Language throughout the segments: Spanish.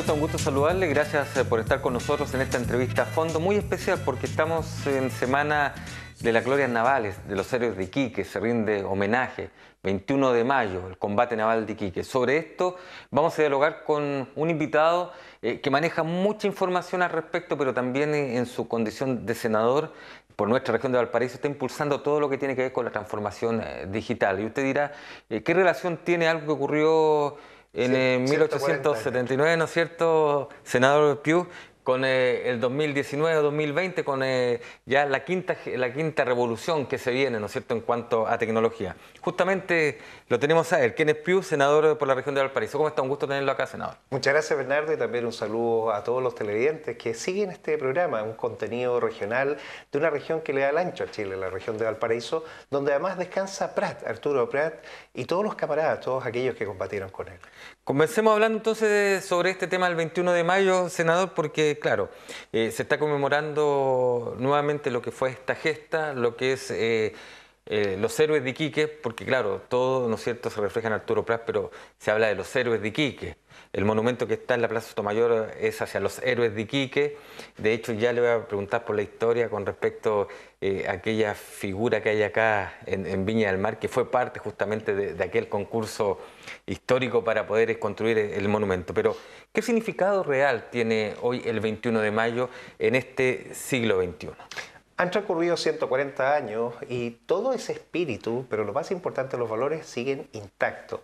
está? Un gusto saludarle. Gracias por estar con nosotros en esta entrevista a fondo muy especial porque estamos en semana de las glorias navales, de los héroes de Iquique. Se rinde homenaje, 21 de mayo, el combate naval de Iquique. Sobre esto vamos a dialogar con un invitado que maneja mucha información al respecto, pero también en su condición de senador por nuestra región de Valparaíso está impulsando todo lo que tiene que ver con la transformación digital. Y usted dirá, ¿qué relación tiene algo que ocurrió en 1879, ¿no es cierto, senador Pius, con el 2019-2020, con ya la quinta revolución que se viene, ¿no es cierto?, en cuanto a tecnología? Justamente lo tenemos a él, Kenneth Pius, senador por la región de Valparaíso. ¿Cómo está? Un gusto tenerlo acá, senador. Muchas gracias, Bernardo, y también un saludo a todos los televidentes que siguen este programa, un contenido regional de una región que le da el ancho a Chile, la región de Valparaíso, donde además descansa Prat, Arturo Prat, y todos los camaradas, todos aquellos que combatieron con él. Comencemos hablando entonces sobre este tema del 21 de mayo, senador, porque claro, se está conmemorando nuevamente lo que fue esta gesta, lo que es los héroes de Iquique, porque claro, todo, ¿no es cierto?, se refleja en Arturo Prat, pero se habla de los héroes de Iquique. El monumento que está en la Plaza Sotomayor es hacia los héroes de Iquique. De hecho, ya le voy a preguntar por la historia con respecto a aquella figura que hay acá en Viña del Mar, que fue parte justamente de aquel concurso histórico para poder construir el monumento. Pero, ¿qué significado real tiene hoy el 21 de mayo en este siglo XXI? Han transcurrido 140 años y todo ese espíritu, pero lo más importante, los valores siguen intactos.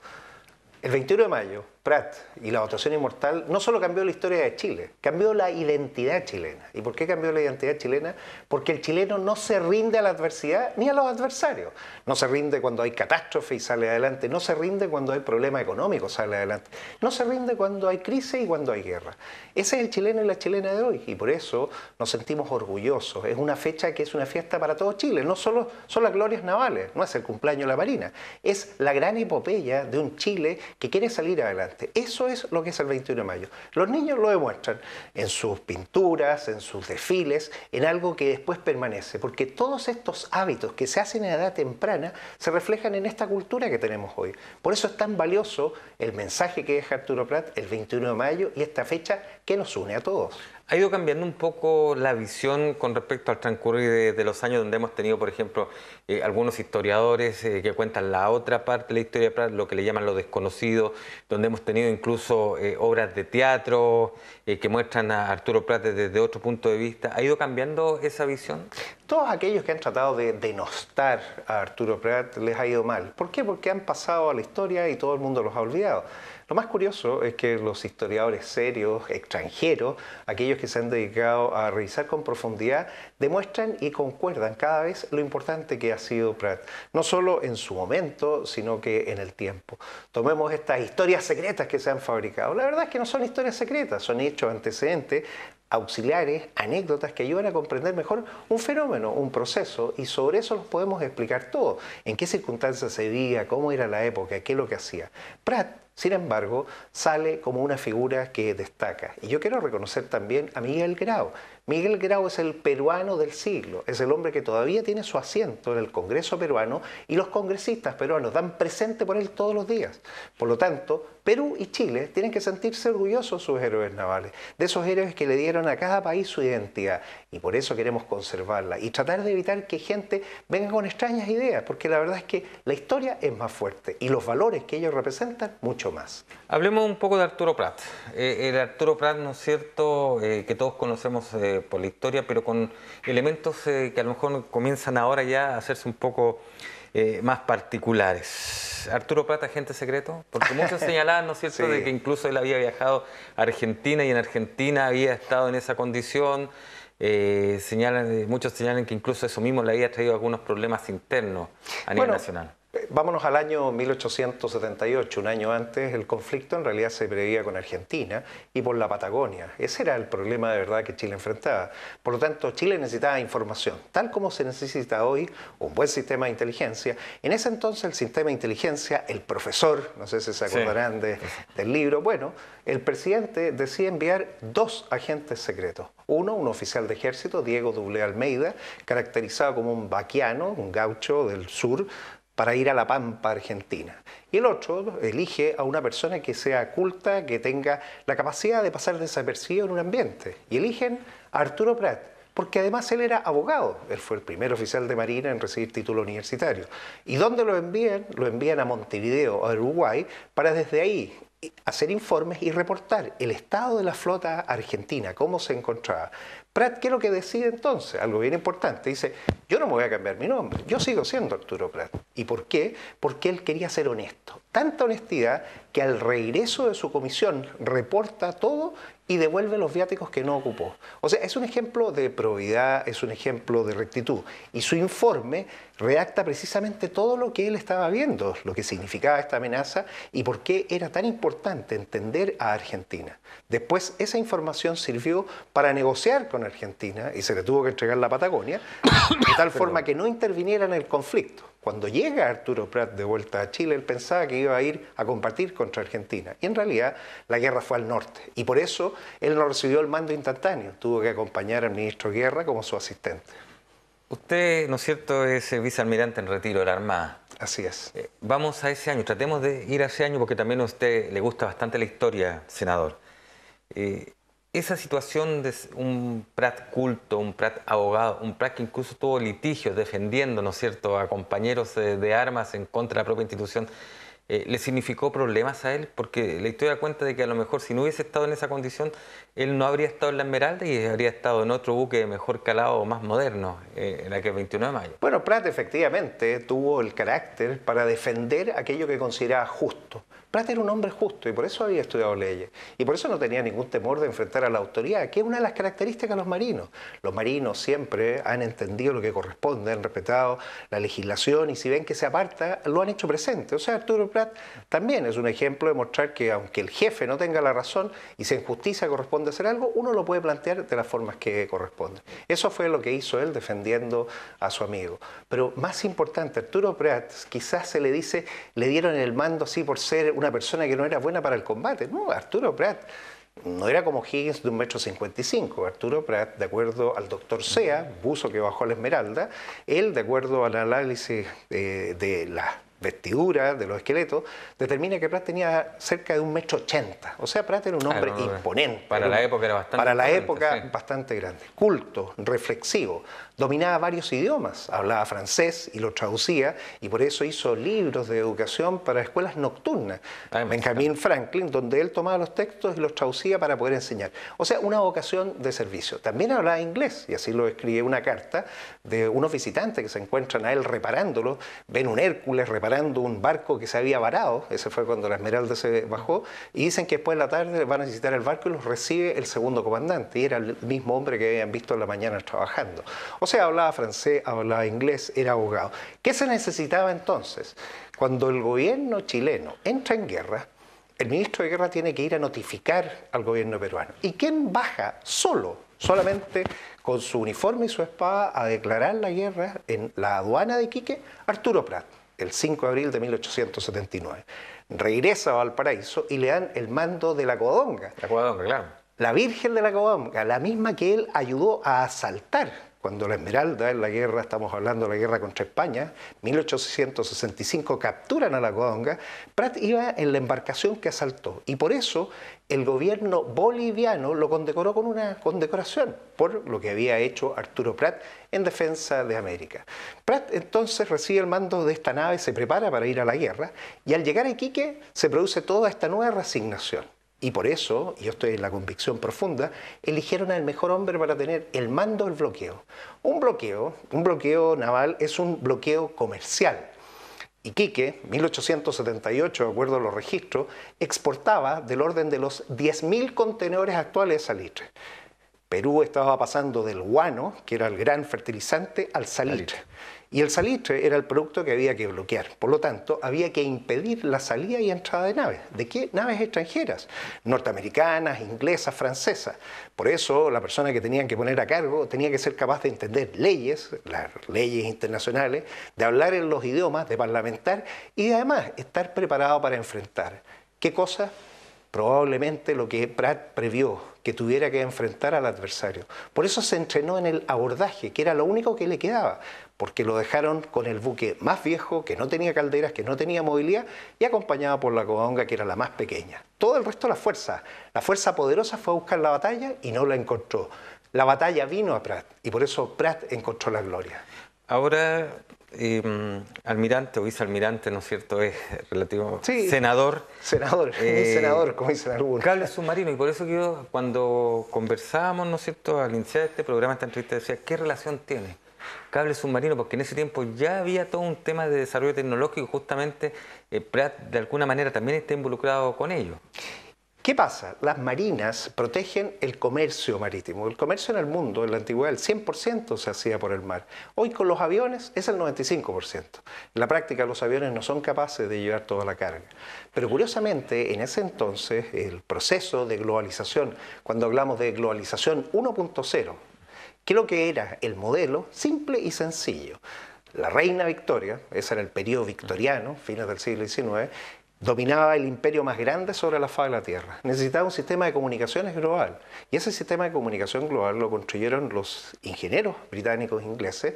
El 21 de mayo, Prat y la votación inmortal no solo cambió la historia de Chile, cambió la identidad chilena. ¿Y por qué cambió la identidad chilena? Porque el chileno no se rinde a la adversidad ni a los adversarios. No se rinde cuando hay catástrofe y sale adelante, no se rinde cuando hay problema económico, sale adelante, no se rinde cuando hay crisis y cuando hay guerra. Ese es el chileno y la chilena de hoy y por eso nos sentimos orgullosos. Es una fecha que es una fiesta para todo Chile, no solo son las glorias navales, no es el cumpleaños de la Marina, es la gran epopeya de un Chile que quiere salir adelante. Eso es lo que es el 21 de mayo. Los niños lo demuestran en sus pinturas, en sus desfiles, en algo que después permanece, porque todos estos hábitos que se hacen a edad temprana se reflejan en esta cultura que tenemos hoy. Por eso es tan valioso el mensaje que deja Arturo Prat el 21 de mayo y esta fecha que nos une a todos. ¿Ha ido cambiando un poco la visión con respecto al transcurrir de los años, donde hemos tenido, por ejemplo, algunos historiadores que cuentan la otra parte de la historia de Prat, lo que le llaman lo desconocido, donde hemos tenido incluso obras de teatro que muestran a Arturo Prat desde otro punto de vista? ¿Ha ido cambiando esa visión? Todos aquellos que han tratado de denostar a Arturo Prat les ha ido mal. ¿Por qué? Porque han pasado a la historia y todo el mundo los ha olvidado. Lo más curioso es que los historiadores serios, extranjeros, aquellos que se han dedicado a revisar con profundidad, demuestran y concuerdan cada vez lo importante que ha sido Prat. No solo en su momento, sino que en el tiempo. Tomemos estas historias secretas que se han fabricado. La verdad es que no son historias secretas, son hechos antecedentes, auxiliares, anécdotas que ayudan a comprender mejor un fenómeno, un proceso, y sobre eso los podemos explicar todo. En qué circunstancias se vivía, cómo era la época, qué es lo que hacía. Prat, sin embargo, sale como una figura que destaca. Y yo quiero reconocer también a Miguel Grau. Miguel Grau es el peruano del siglo, es el hombre que todavía tiene su asiento en el Congreso peruano y los congresistas peruanos dan presente por él todos los días. Por lo tanto, Perú y Chile tienen que sentirse orgullosos de sus héroes navales, de esos héroes que le dieron a cada país su identidad y por eso queremos conservarla y tratar de evitar que gente venga con extrañas ideas, porque la verdad es que la historia es más fuerte y los valores que ellos representan mucho más. Hablemos un poco de Arturo Prat. El Arturo Prat, ¿no es cierto?, que todos conocemos por la historia, pero con elementos que a lo mejor comienzan ahora ya a hacerse un poco más particulares. Arturo Prat, agente secreto, porque muchos señalaban, ¿no es cierto?, Sí, de que incluso él había viajado a Argentina y en Argentina había estado en esa condición. Muchos señalan que incluso eso mismo le había traído algunos problemas internos a nivel nacional. Vámonos al año 1878, un año antes, el conflicto en realidad se preveía con Argentina y por la Patagonia. Ese era el problema de verdad que Chile enfrentaba. Por lo tanto, Chile necesitaba información, tal como se necesita hoy un buen sistema de inteligencia. En ese entonces el sistema de inteligencia, el profesor, no sé si se acordarán del libro, bueno, el presidente decide enviar 2 agentes secretos. Uno, un oficial de ejército, Diego W. Almeida, caracterizado como un vaquiano, un gaucho del sur, para ir a la Pampa, Argentina. Y el otro elige a una persona que sea culta, que tenga la capacidad de pasar desapercibido en un ambiente. Y eligen a Arturo Prat, porque además él era abogado. Él fue el primer oficial de Marina en recibir título universitario. ¿Y dónde lo envían? Lo envían a Montevideo, a Uruguay, para desde ahí hacer informes y reportar el estado de la flota argentina, cómo se encontraba. Prat, ¿qué es lo que decide entonces? Algo bien importante. Dice, yo no me voy a cambiar mi nombre, yo sigo siendo Arturo Prat. ¿Y por qué? Porque él quería ser honesto. Tanta honestidad que al regreso de su comisión reporta todo y devuelve los viáticos que no ocupó. O sea, es un ejemplo de probidad, es un ejemplo de rectitud. Y su informe redacta precisamente todo lo que él estaba viendo, lo que significaba esta amenaza y por qué era tan importante entender a Argentina. Después, esa información sirvió para negociar con Argentina y se le tuvo que entregar la Patagonia, de tal forma que no interviniera en el conflicto. Cuando llega Arturo Prat de vuelta a Chile, él pensaba que iba a ir a combatir contra Argentina. Y en realidad la guerra fue al norte. Y por eso él no recibió el mando instantáneo. Tuvo que acompañar al ministro Guerra como su asistente. Usted, ¿no es cierto?, es vicealmirante en retiro de la Armada. Así es. Vamos a ese año, tratemos de ir a ese año porque también a usted le gusta bastante la historia, senador. Esa situación de un Prat culto, un Prat abogado, un Prat que incluso tuvo litigios defendiendo, ¿no es cierto?, a compañeros de armas en contra de la propia institución, ¿le significó problemas a él? Porque la historia da cuenta de que a lo mejor si no hubiese estado en esa condición, él no habría estado en la Esmeralda y habría estado en otro buque de mejor calado o más moderno, en aquel 21 de mayo. Bueno, Prat efectivamente tuvo el carácter para defender aquello que consideraba justo. Prat era un hombre justo y por eso había estudiado leyes. Y por eso no tenía ningún temor de enfrentar a la autoridad, que es una de las características de los marinos. Los marinos siempre han entendido lo que corresponde, han respetado la legislación y si ven que se aparta, lo han hecho presente. O sea, Arturo Prat también es un ejemplo de mostrar que aunque el jefe no tenga la razón y si en justicia corresponde hacer algo, uno lo puede plantear de las formas que corresponden. Eso fue lo que hizo él defendiendo a su amigo. Pero más importante, Arturo Prat quizás se le dice, le dieron el mando así por ser una persona que no era buena para el combate. No, Arturo Prat no era como Higgins de 1,55 m. Arturo Prat, de acuerdo al doctor Sea, buzo que bajó a la Esmeralda, él, de acuerdo al análisis de la vestidura, de los esqueletos, determina que Prat tenía cerca de 1,80 m. O sea, Prat era un hombre imponente. Para la época era bastante Para la imponente, época sí. bastante grande. Culto, reflexivo. Dominaba varios idiomas, hablaba francés y lo traducía y por eso hizo libros de educación para escuelas nocturnas. Benjamin Franklin, donde él tomaba los textos y los traducía para poder enseñar. O sea, una vocación de servicio. También hablaba inglés y así lo escribe una carta de unos visitantes que se encuentran a él reparándolo. Ven un Hércules reparando un barco que se había varado, ese fue cuando la Esmeralda se bajó, y dicen que después de la tarde van a visitar el barco y los recibe el segundo comandante, y era el mismo hombre que habían visto en la mañana trabajando. O sea, hablaba francés, hablaba inglés, era abogado. ¿Qué se necesitaba entonces? Cuando el gobierno chileno entra en guerra, el ministro de Guerra tiene que ir a notificar al gobierno peruano. ¿Y quién baja solamente con su uniforme y su espada a declarar la guerra en la aduana de Iquique? Arturo Prat, el 5 de abril de 1879. Regresa a Valparaíso y le dan el mando de la Covadonga. La Covadonga, claro. La Virgen de la Covadonga, la misma que él ayudó a asaltar cuando la Esmeralda en la guerra, estamos hablando de la guerra contra España, 1865 capturan a la Covadonga, Prat iba en la embarcación que asaltó y por eso el gobierno boliviano lo condecoró con una condecoración por lo que había hecho Arturo Prat en defensa de América. Prat entonces recibe el mando de esta nave, se prepara para ir a la guerra y al llegar a Iquique se produce toda esta nueva resignación. Y por eso, y yo estoy en la convicción profunda, eligieron al mejor hombre para tener el mando del bloqueo. Un bloqueo naval es un bloqueo comercial. Iquique, 1878, de acuerdo a los registros, exportaba del orden de los 10.000 contenedores actuales de salitre. Perú estaba pasando del guano, que era el gran fertilizante, al salitre. Y el salitre era el producto que había que bloquear. Por lo tanto, había que impedir la salida y entrada de naves. ¿De qué? Naves extranjeras, norteamericanas, inglesas, francesas. Por eso, la persona que tenían que poner a cargo tenía que ser capaz de entender leyes, las leyes internacionales, de hablar en los idiomas, de parlamentar y además estar preparado para enfrentar. ¿Qué cosa? probablemente lo que Prat previó, que tuviera que enfrentar al adversario. Por eso se entrenó en el abordaje, que era lo único que le quedaba, porque lo dejaron con el buque más viejo, que no tenía calderas, que no tenía movilidad, y acompañado por la Covadonga, que era la más pequeña. Todo el resto de la fuerza poderosa fue a buscar la batalla y no la encontró. La batalla vino a Prat, y por eso Prat encontró la gloria. Ahora, almirante o vicealmirante, ¿no es cierto?, es relativo, sí, senador. Senador, senador, como dicen algunos. Cable submarino, y por eso que yo, cuando conversábamos, ¿no es cierto?, al iniciar este programa, esta entrevista, decía, ¿qué relación tiene cable submarino? Porque en ese tiempo ya había todo un tema de desarrollo tecnológico, justamente Prat de alguna manera también está involucrado con ello. ¿Qué pasa? Las marinas protegen el comercio marítimo. El comercio en el mundo, en la antigüedad, el 100% se hacía por el mar. Hoy con los aviones es el 95%. En la práctica los aviones no son capaces de llevar toda la carga. Pero curiosamente, en ese entonces, el proceso de globalización, cuando hablamos de globalización 1.0, ¿qué es lo que era? El modelo simple y sencillo. La reina Victoria, ese era el periodo victoriano, fines del siglo XIX, dominaba el imperio más grande sobre la faz de la Tierra. Necesitaba un sistema de comunicaciones global. Y ese sistema de comunicación global lo construyeron los ingenieros británicos e ingleses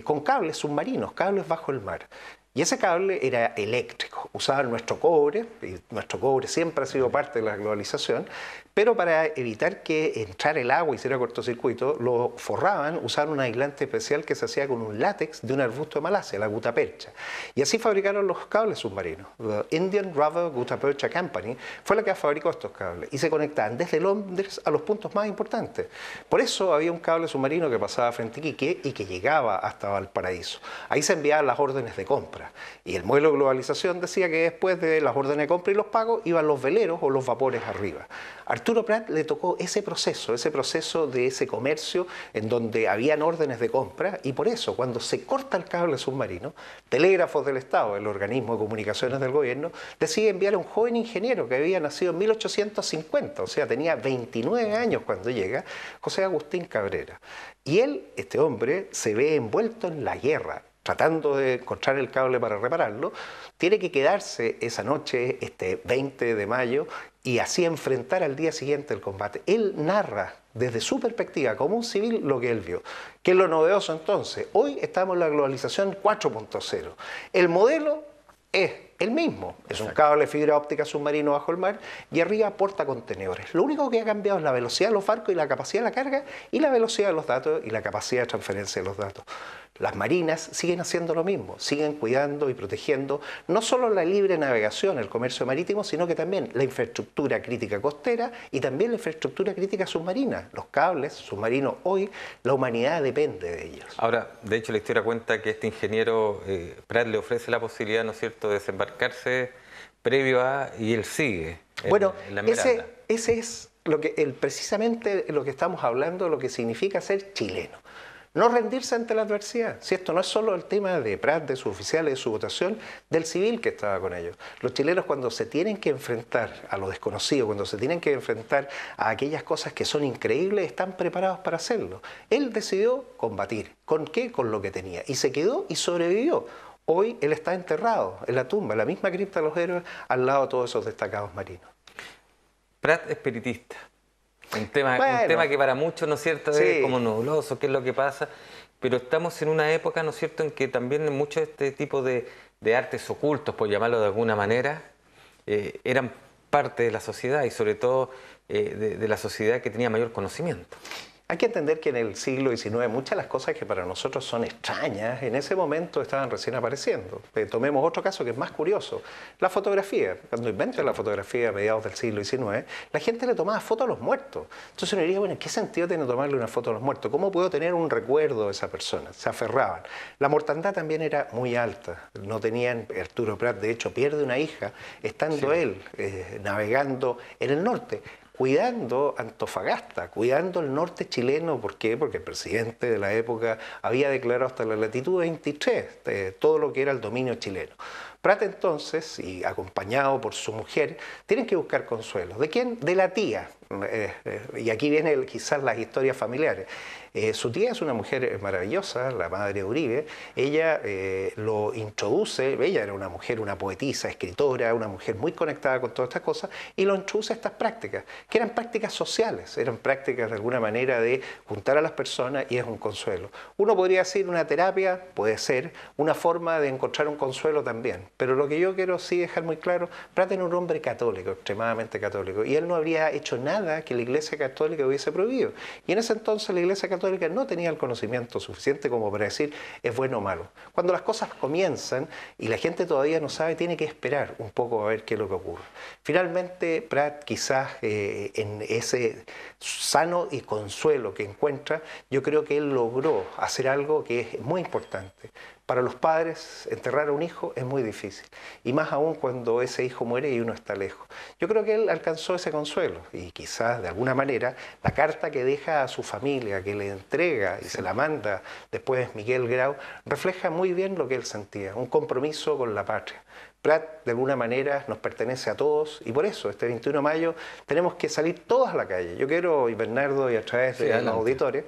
con cables submarinos, cables bajo el mar. Y ese cable era eléctrico, usaban nuestro cobre, y nuestro cobre siempre ha sido parte de la globalización, pero para evitar que entrara el agua y hiciera cortocircuito, lo forraban, usaban un aislante especial que se hacía con un látex de un arbusto de Malasia, la gutapercha. Y así fabricaron los cables submarinos. The Indian Rubber Gutta Percha Company fue la que fabricó estos cables y se conectaban desde Londres a los puntos más importantes. Por eso había un cable submarino que pasaba frente a Iquique y que llegaba hasta Valparaíso. Ahí se enviaban las órdenes de compra. Y el modelo de globalización decía que después de las órdenes de compra y los pagos iban los veleros o los vapores arriba. Arturo Prat le tocó ese proceso de ese comercio en donde habían órdenes de compra, y por eso cuando se corta el cable submarino, Telégrafos del Estado, el organismo de comunicaciones del gobierno, decide enviar a un joven ingeniero que había nacido en 1850, o sea, tenía 29 años cuando llega, José Agustín Cabrera. Y él, este hombre, se ve envuelto en la guerra, tratando de encontrar el cable para repararlo, tiene que quedarse esa noche, este 20 de mayo, y así enfrentar al día siguiente el combate. Él narra desde su perspectiva, como un civil, lo que él vio. ¿Qué es lo novedoso entonces? Hoy estamos en la globalización 4.0. El modelo es el mismo, es un cable de fibra óptica submarino bajo el mar y arriba portacontenedores. Lo único que ha cambiado es la velocidad de los barcos y la capacidad de la carga y la velocidad de los datos y la capacidad de transferencia de los datos. Las marinas siguen haciendo lo mismo, siguen cuidando y protegiendo no solo la libre navegación, el comercio marítimo, sino que también la infraestructura crítica costera y también la infraestructura crítica submarina. Los cables submarinos hoy, la humanidad depende de ellos. Ahora, de hecho, la historia cuenta que este ingeniero Prat le ofrece la posibilidad, ¿no es cierto?, de desembarcarse previo a, y él sigue en la Esmeralda. Ese es precisamente lo que estamos hablando, lo que significa ser chileno. No rendirse ante la adversidad. Si esto no es solo el tema de Prat, de sus oficiales, de su votación, del civil que estaba con ellos. Los chilenos, cuando se tienen que enfrentar a lo desconocido, cuando se tienen que enfrentar a aquellas cosas que son increíbles, están preparados para hacerlo. Él decidió combatir. ¿Con qué? Con lo que tenía. Y se quedó y sobrevivió. Hoy él está enterrado en la tumba, en la misma cripta de los héroes, al lado de todos esos destacados marinos. Prat es espiritista. Un tema que para muchos, ¿no es cierto?, sí, es como nubloso, qué es lo que pasa, pero estamos en una época, ¿no es cierto?, en que también muchos de este tipo de artes ocultos, por llamarlo de alguna manera, eran parte de la sociedad y sobre todo de la sociedad que tenía mayor conocimiento. Hay que entender que en el siglo XIX muchas de las cosas que para nosotros son extrañas, en ese momento estaban recién apareciendo. Tomemos otro caso que es más curioso, la fotografía. Cuando inventan la fotografía a mediados del siglo XIX, la gente le tomaba fotos a los muertos. Entonces uno diría, bueno, ¿qué sentido tiene tomarle una foto a los muertos? ¿Cómo puedo tener un recuerdo de esa persona? Se aferraban. La mortandad también era muy alta. No tenían, Arturo Prat de hecho pierde una hija estando él navegando en el norte, cuidando Antofagasta, cuidando el norte chileno. ¿Por qué? Porque el presidente de la época había declarado hasta la latitud 23 todo lo que era el dominio chileno. Prat entonces, y acompañado por su mujer, tienen que buscar consuelo. ¿De quién? De la tía. Y aquí vienen quizás las historias familiares. Su tía es una mujer maravillosa, la madre Uribe. Ella lo introduce, ella era una mujer, una poetisa, escritora, una mujer muy conectada con todas estas cosas, y lo introduce a estas prácticas, que eran prácticas sociales, eran prácticas de alguna manera de juntar a las personas y es un consuelo. Uno podría decir una terapia, puede ser, una forma de encontrar un consuelo también, pero lo que yo quiero sí dejar muy claro, Prat era un hombre católico, extremadamente católico, y él no habría hecho nada que la Iglesia Católica hubiese prohibido. Y en ese entonces la Iglesia Católica no tenía el conocimiento suficiente como para decir es bueno o malo. Cuando las cosas comienzan y la gente todavía no sabe, tiene que esperar un poco a ver qué es lo que ocurre. Finalmente, Prat quizás en ese sano y consuelo que encuentra, yo creo que él logró hacer algo que es muy importante. Para los padres, enterrar a un hijo es muy difícil, y más aún cuando ese hijo muere y uno está lejos. Yo creo que él alcanzó ese consuelo, y quizás de alguna manera la carta que deja a su familia, que le entrega y se la manda después Miguel Grau, refleja muy bien lo que él sentía, un compromiso con la patria. Prat de alguna manera nos pertenece a todos, y por eso este 21 de mayo tenemos que salir todos a la calle. Yo quiero, y Bernardo, y a través de los auditores,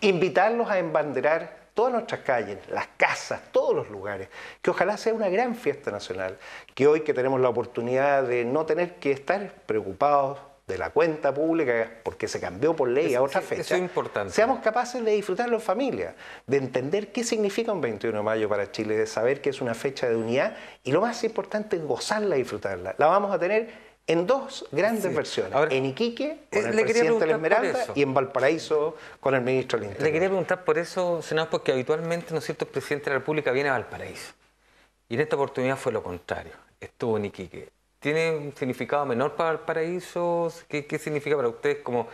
invitarlos a embanderar todas nuestras calles, las casas, todos los lugares, que ojalá sea una gran fiesta nacional, que hoy que tenemos la oportunidad de no tener que estar preocupados de la cuenta pública porque se cambió por ley a otra fecha, eso es importante. Seamos capaces de disfrutarlo en familia, de entender qué significa un 21 de mayo para Chile, de saber que es una fecha de unidad y lo más importante es gozarla y disfrutarla. La vamos a tener en dos grandes versiones, ahora, en Iquique con el presidente de la Esmeralda y en Valparaíso con el ministro del Interior. Le quería preguntar por eso, senador, porque habitualmente, ¿no es cierto?, el presidente de la República viene a Valparaíso. Y en esta oportunidad fue lo contrario, estuvo en Iquique. ¿Tiene un significado menor para Valparaíso? ¿Qué significa para ustedes como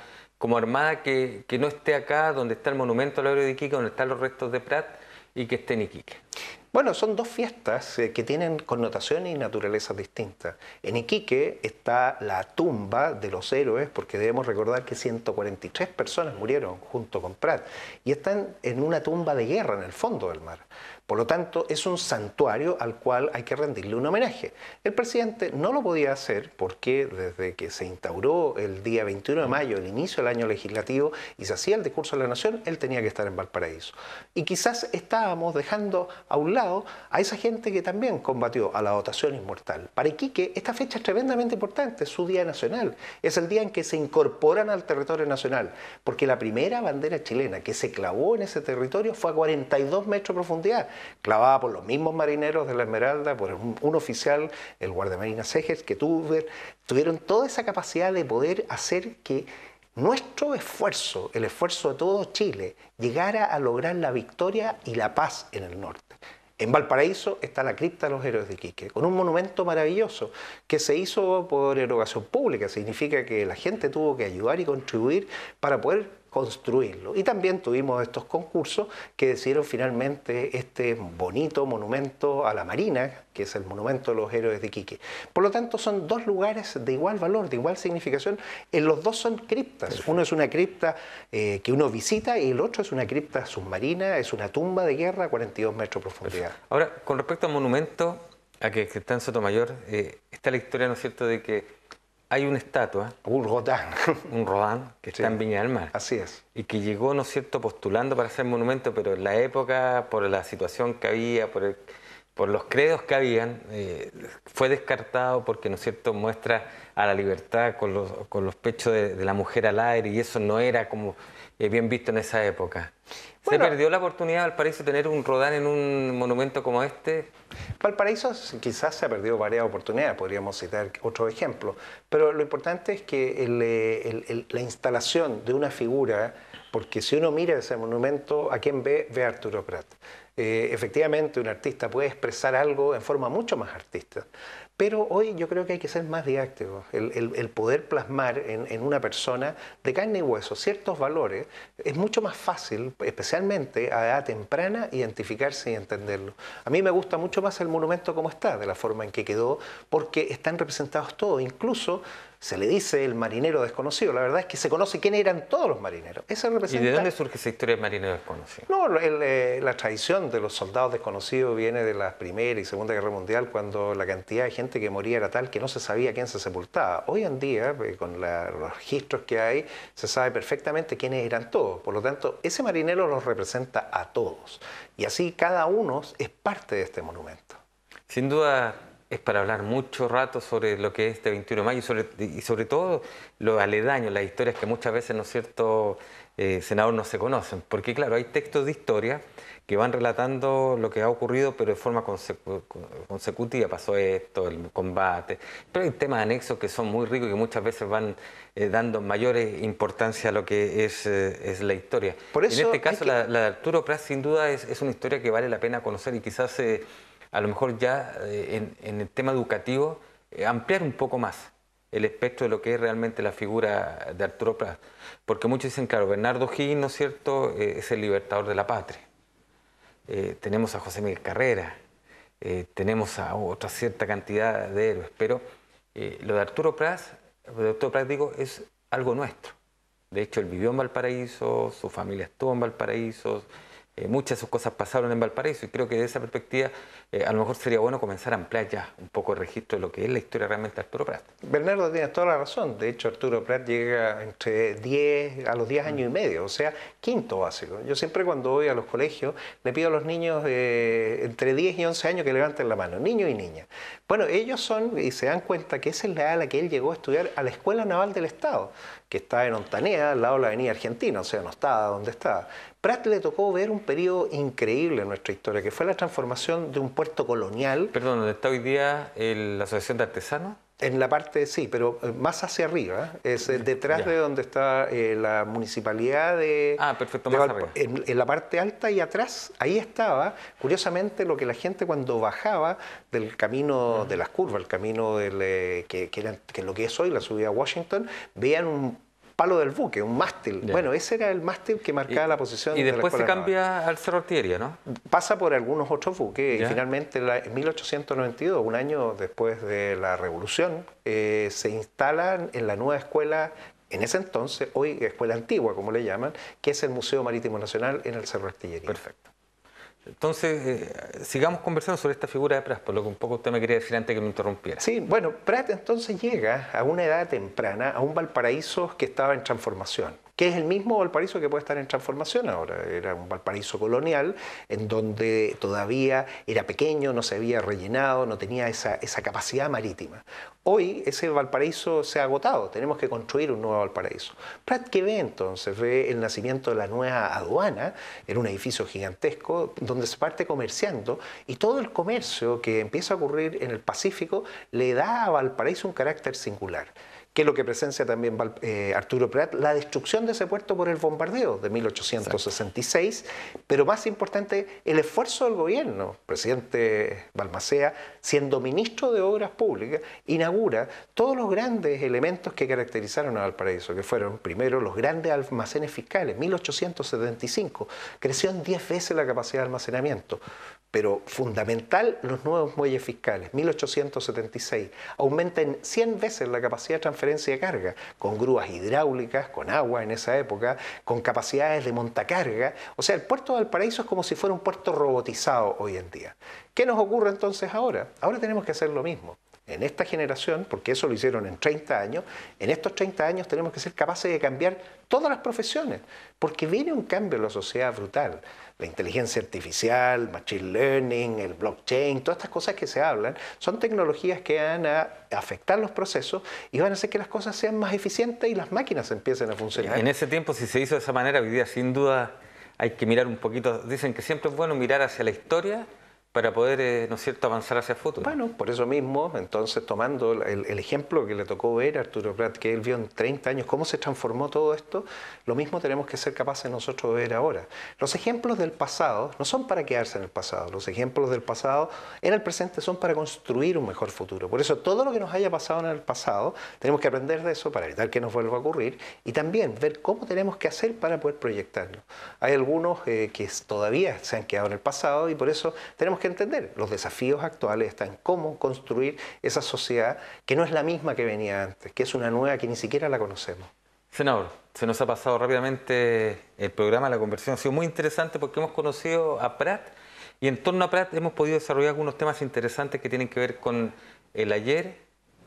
Armada que no esté acá, donde está el monumento al héroe de Iquique, donde están los restos de Prat, y que esté en Iquique? Bueno, son dos fiestas que tienen connotaciones y naturalezas distintas. En Iquique está la tumba de los héroes, porque debemos recordar que 143 personas murieron junto con Prat, y están en una tumba de guerra en el fondo del mar. Por lo tanto, es un santuario al cual hay que rendirle un homenaje. El presidente no lo podía hacer porque desde que se instauró el día 21 de mayo, el inicio del año legislativo, y se hacía el discurso de la Nación, él tenía que estar en Valparaíso. Y quizás estábamos dejando a un lado a esa gente que también combatió a la dotación inmortal. Para Iquique, esta fecha es tremendamente importante, es su día nacional. Es el día en que se incorporan al territorio nacional, porque la primera bandera chilena que se clavó en ese territorio fue a 42 metros de profundidad, clavada por los mismos marineros de la Esmeralda, por un oficial, el guardiamarina Seges, que tuvieron toda esa capacidad de poder hacer que nuestro esfuerzo, el esfuerzo de todo Chile, llegara a lograr la victoria y la paz en el norte. En Valparaíso está la cripta de los héroes de Iquique, con un monumento maravilloso que se hizo por erogación pública. Significa que la gente tuvo que ayudar y contribuir para poder construirlo. Y también tuvimos estos concursos que decidieron finalmente este bonito monumento a la Marina, que es el monumento de los héroes de Iquique. Por lo tanto, son dos lugares de igual valor, de igual significación. En los dos son criptas. Perfecto. Uno es una cripta que uno visita y el otro es una cripta submarina, es una tumba de guerra a 42 metros de profundidad. Perfecto. Ahora, con respecto al monumento, a que está en Sotomayor, está la historia, ¿no es cierto?, de que hay una estatua, un Rodin, que está en Viña del Mar. Así es. Y que llegó, ¿no es cierto?, postulando para ser monumento, pero en la época, por la situación que había, por los credos que habían, fue descartado porque, ¿no es cierto?, muestra a la libertad con los pechos de la mujer al aire, y eso no era como bien visto en esa época. ¿Se perdió la oportunidad de Valparaíso de tener un Rodin en un monumento como este? Valparaíso quizás se ha perdido varias oportunidades, podríamos citar otro ejemplo, pero lo importante es que la instalación de una figura, porque si uno mira ese monumento, ¿a quién ve? Ve a Arturo Prat. Efectivamente, un artista puede expresar algo en forma mucho más artista, pero hoy yo creo que hay que ser más didáctico, el poder plasmar en una persona de carne y hueso ciertos valores. Es mucho más fácil, especialmente a edad temprana, identificarse y entenderlo. A mí me gusta mucho más el monumento como está, de la forma en que quedó, porque están representados todos, incluso se le dice el marinero desconocido. La verdad es que se conoce quiénes eran todos los marineros. Ese ¿Y de dónde surge esa historia del marinero desconocido? No, la tradición de los soldados desconocidos viene de la Primera y Segunda Guerra Mundial, cuando la cantidad de gente que moría era tal que no se sabía quién se sepultaba. Hoy en día, con los registros que hay, se sabe perfectamente quiénes eran todos. Por lo tanto, ese marinero los representa a todos. Y así cada uno es parte de este monumento. Sin duda es para hablar mucho rato sobre lo que es este 21 de mayo y sobre todo lo aledaño, las historias que muchas veces, ¿no es cierto?, senador, no se conocen. Porque claro, hay textos de historia que van relatando lo que ha ocurrido, pero de forma consecutiva. Pasó esto, el combate. Pero hay temas anexos que son muy ricos y que muchas veces van dando mayor importancia a lo que es la historia. Por eso en este caso, la de Arturo Prat sin duda es una historia que vale la pena conocer y quizás a lo mejor ya en el tema educativo ampliar un poco más el espectro de lo que es realmente la figura de Arturo Prat. Porque muchos dicen, claro, Bernardo Higgins, ¿no es cierto?, es el libertador de la patria. Tenemos a José Miguel Carrera, tenemos a otra cierta cantidad de héroes, pero lo de Arturo Prat, digo, es algo nuestro. De hecho, él vivió en Valparaíso, su familia estuvo en Valparaíso, muchas de sus cosas pasaron en Valparaíso y creo que de esa perspectiva a lo mejor sería bueno comenzar a ampliar ya un poco el registro de lo que es la historia realmente de Arturo Prat. Bernardo tiene toda la razón. De hecho, Arturo Prat llega a los 10 años y medio, o sea, quinto básico. Yo siempre cuando voy a los colegios le pido a los niños entre 10 y 11 años que levanten la mano, niños y niñas. Bueno, ellos son, y se dan cuenta que esa es la edad a la que él llegó a estudiar a la Escuela Naval del Estado, que está en Ontanea, al lado de la Avenida Argentina, o sea, no estaba donde estaba. Prat le tocó ver un periodo increíble en nuestra historia, que fue la transformación de un puerto colonial. Perdón, ¿dónde está hoy día la Asociación de Artesanos? En la parte, sí, pero más hacia arriba, es detrás Ya. de donde está la municipalidad de... Perfecto, de más Valpo- arriba. en la parte alta y atrás, ahí estaba, curiosamente, lo que la gente cuando bajaba del camino de las curvas, el camino que es lo que es hoy la subida a Washington, veían un palo del buque, un mástil. Ya. Bueno, ese era el mástil que marcaba la posición Y de la después se Escuela Naval. cambia al Cerro Artillería, ¿no? Pasa por algunos otros buques Ya. y finalmente en 1892, un año después de la Revolución, se instalan en la nueva escuela, en ese entonces, hoy escuela antigua como le llaman, que es el Museo Marítimo Nacional en el Cerro Artillería. Perfecto. Entonces, sigamos conversando sobre esta figura de Prat, por lo que un poco usted me quería decir antes que me interrumpiera. Sí, bueno, Prat entonces llega a una edad temprana a un Valparaíso que estaba en transformación, que es el mismo Valparaíso que puede estar en transformación ahora. Era un Valparaíso colonial en donde todavía era pequeño, no se había rellenado, no tenía esa capacidad marítima. Hoy ese Valparaíso se ha agotado, tenemos que construir un nuevo Valparaíso. Prat, ¿qué ve entonces? Ve el nacimiento de la nueva aduana en un edificio gigantesco donde se parte comerciando y todo el comercio que empieza a ocurrir en el Pacífico le da a Valparaíso un carácter singular, que es lo que presencia también Arturo Prat, la destrucción de ese puerto por el bombardeo de 1866, Exacto. Pero más importante, el esfuerzo del gobierno. Presidente Balmaceda, siendo ministro de Obras Públicas, inaugura todos los grandes elementos que caracterizaron a Valparaíso, que fueron, primero, los grandes almacenes fiscales. 1875 creció en 10 veces la capacidad de almacenamiento. Pero fundamental, los nuevos muelles fiscales. 1876 aumenta en 100 veces la capacidad de transferencia de carga, con grúas hidráulicas, con agua en esa época, con capacidades de montacarga. O sea, el puerto de Valparaíso es como si fuera un puerto robotizado hoy en día. ¿Qué nos ocurre entonces ahora? Ahora tenemos que hacer lo mismo. En esta generación, porque eso lo hicieron en 30 años, en estos 30 años tenemos que ser capaces de cambiar todas las profesiones, porque viene un cambio en la sociedad brutal. La inteligencia artificial, machine learning, el blockchain, todas estas cosas que se hablan, son tecnologías que van a afectar los procesos y van a hacer que las cosas sean más eficientes y las máquinas empiecen a funcionar. En ese tiempo, si se hizo de esa manera, hoy día sin duda hay que mirar un poquito, dicen que siempre es bueno mirar hacia la historia para poder, ¿no es cierto?, avanzar hacia el futuro. Bueno, por eso mismo, entonces tomando el ejemplo que le tocó ver a Arturo Prat, que él vio en 30 años cómo se transformó todo esto, lo mismo tenemos que ser capaces nosotros de ver ahora. Los ejemplos del pasado no son para quedarse en el pasado, los ejemplos del pasado en el presente son para construir un mejor futuro. Por eso todo lo que nos haya pasado en el pasado, tenemos que aprender de eso para evitar que nos vuelva a ocurrir y también ver cómo tenemos que hacer para poder proyectarlo. Hay algunos que todavía se han quedado en el pasado y por eso tenemos que que entender, los desafíos actuales están en cómo construir esa sociedad que no es la misma que venía antes, que es una nueva que ni siquiera la conocemos. Senador, se nos ha pasado rápidamente el programa, la conversación ha sido muy interesante porque hemos conocido a Prat y en torno a Prat hemos podido desarrollar algunos temas interesantes que tienen que ver con el ayer,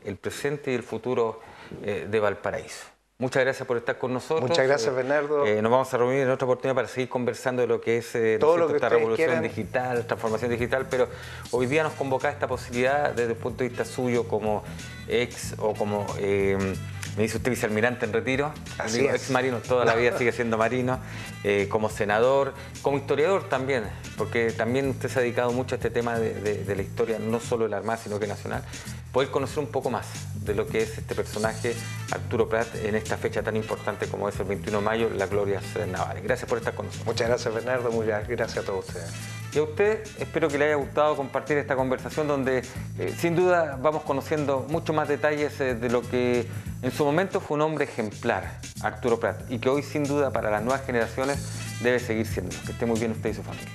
el presente y el futuro de Valparaíso. Muchas gracias por estar con nosotros. Muchas gracias, Bernardo. Nos vamos a reunir en otra oportunidad para seguir conversando de lo que es esta revolución digital, transformación digital, pero hoy día nos convoca esta posibilidad desde el punto de vista suyo como ex o como, me dice usted, vicealmirante en retiro. Así es. Ex marino, toda la vida sigue siendo marino, como senador, como historiador también, porque también usted se ha dedicado mucho a este tema de la historia, no solo de la Armada, sino que nacional. Poder conocer un poco más de lo que es este personaje, Arturo Prat, en esta fecha tan importante como es el 21 de mayo, las glorias navales. Gracias por estar con nosotros. Muchas gracias, Bernardo. Muchas gracias a todos ustedes. Y a usted, espero que le haya gustado compartir esta conversación donde sin duda vamos conociendo mucho más detalles de lo que en su momento fue un hombre ejemplar, Arturo Prat, y que hoy sin duda para las nuevas generaciones debe seguir siendo. Que esté muy bien usted y su familia.